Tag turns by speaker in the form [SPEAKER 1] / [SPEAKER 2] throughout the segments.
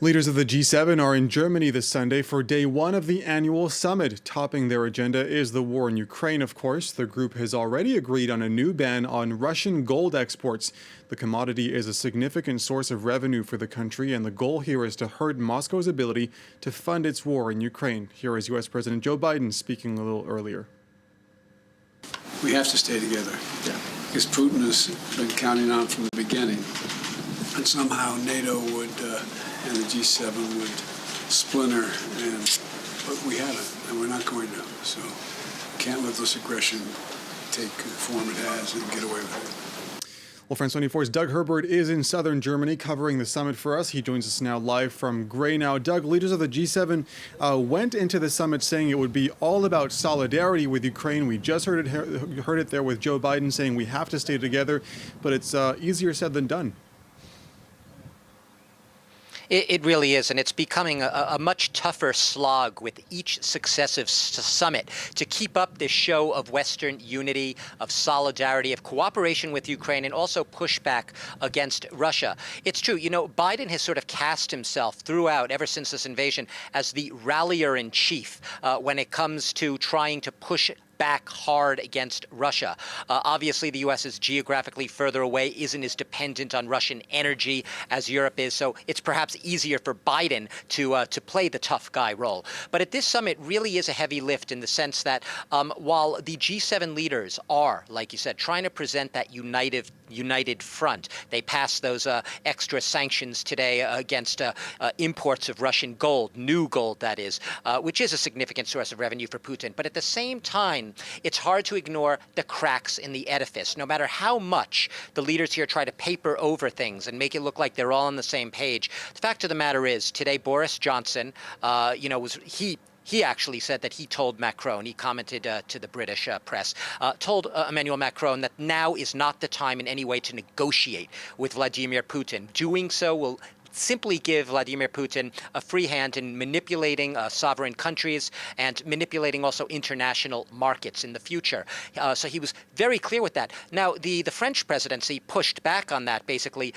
[SPEAKER 1] Leaders of the G7 are in Germany this Sunday for day one of the annual summit. Topping their agenda is the war in Ukraine, of course. The group has already agreed on a new ban on Russian gold exports. The commodity is a significant source of revenue for the country, and the goal here is to hurt Moscow's ability to fund its war in Ukraine. Here is U.S. President Joe Biden speaking a little earlier.
[SPEAKER 2] We have to stay together, because Putin has been counting on from the beginning. And somehow NATO would and the G7 would splinter, but we haven't, and we're not going to. So we can't let this aggression take the form it has and get away with it.
[SPEAKER 1] Well, France 24's Doug Herbert is in southern Germany covering the summit for us. He joins us now live from Greynow. Doug, leaders of the G7 went into the summit saying it would be all about solidarity with Ukraine. We just heard it there with Joe Biden saying we have to stay together, but it's easier said than done.
[SPEAKER 3] It really is, and it's becoming a much tougher slog with each successive summit to keep up this show of Western unity, of solidarity, of cooperation with Ukraine, and also pushback against Russia. It's true, Biden has sort of cast himself throughout, ever since this invasion, as the rallier-in-chief when it comes to trying to push back hard against Russia. Obviously, the U.S. is geographically further away, isn't as dependent on Russian energy as Europe is, so it's perhaps easier for Biden to play the tough guy role. But at this summit really is a heavy lift in the sense that while the G7 leaders are, like you said, trying to present that united front, they passed those extra sanctions today against imports of Russian gold, new gold that is, which is a significant source of revenue for Putin. But at the same time, it's hard to ignore the cracks in the edifice. No matter how much the leaders here try to paper over things and make it look like they're all on the same page, the fact of the matter is today Boris Johnson, he actually said that he told Macron, he commented to the British press, told Emmanuel Macron that now is not the time in any way to negotiate with Vladimir Putin. Doing so will simply give Vladimir Putin a free hand in manipulating sovereign countries and manipulating also international markets in the future. So he was very clear with that. Now, the French presidency pushed back on that, basically,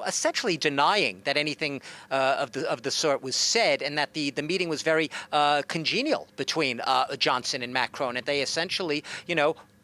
[SPEAKER 3] essentially denying that anything of the sort was said, and that the meeting was very congenial between Johnson and Macron, and they essentially,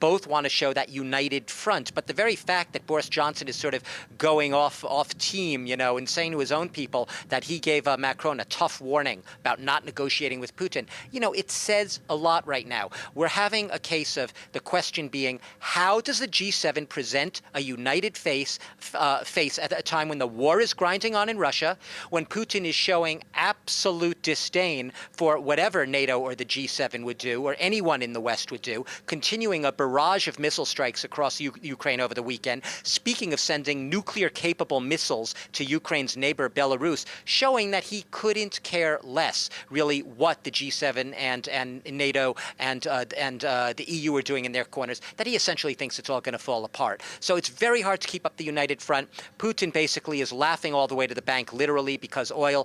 [SPEAKER 3] both want to show that united front. But the very fact that Boris Johnson is sort of going off team, and saying to his own people that he gave Macron a tough warning about not negotiating with Putin, it says a lot right now. We're having a case of the question being, how does the G7 present a united face at a time when the war is grinding on in Russia, when Putin is showing absolute disdain for whatever NATO or the G7 would do, or anyone in the West would do, continuing a barrage of missile strikes across Ukraine over the weekend, speaking of sending nuclear-capable missiles to Ukraine's neighbor Belarus, showing that he couldn't care less, really, what the G7 and NATO and the EU are doing in their corners, that he essentially thinks it's all going to fall apart. So it's very hard to keep up the united front. Putin basically is laughing all the way to the bank, literally, because oil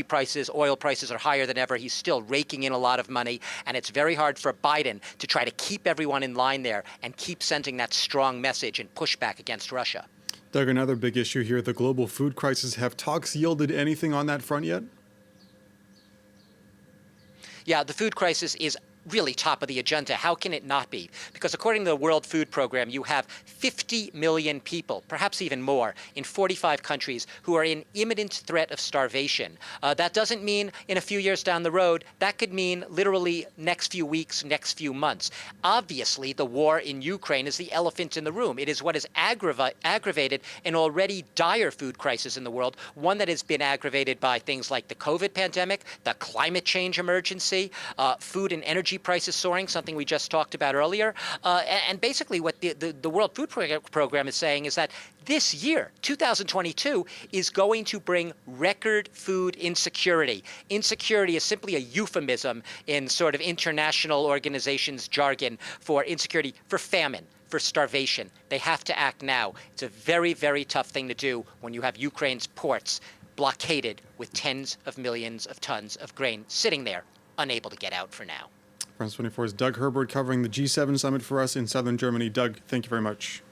[SPEAKER 3] prices are higher than ever. He's still raking in a lot of money, and it's very hard for Biden to try to keep everyone in line there and keep sending that strong message and pushback against Russia.
[SPEAKER 1] Doug, another big issue here, the global food crisis. Have talks yielded anything on that front yet?
[SPEAKER 3] Yeah, the food crisis is really top of the agenda. How can it not be? Because according to the World Food Program, you have 50 million people, perhaps even more, in 45 countries who are in imminent threat of starvation. That doesn't mean in a few years down the road. That could mean literally next few weeks, next few months. Obviously, the war in Ukraine is the elephant in the room. It is what has aggravated an already dire food crisis in the world, one that has been aggravated by things like the COVID pandemic, the climate change emergency, food and energy prices soaring, something we just talked about earlier. And basically what the World Food Program is saying is that this year, 2022, is going to bring record food insecurity. Insecurity is simply a euphemism in sort of international organizations' jargon for insecurity, for famine, for starvation. They have to act now. It's a very, very tough thing to do when you have Ukraine's ports blockaded with tens of millions of tons of grain sitting there, unable to get out for now.
[SPEAKER 1] France 24's Doug Herbert covering the G7 summit for us in southern Germany. Doug, thank you very much.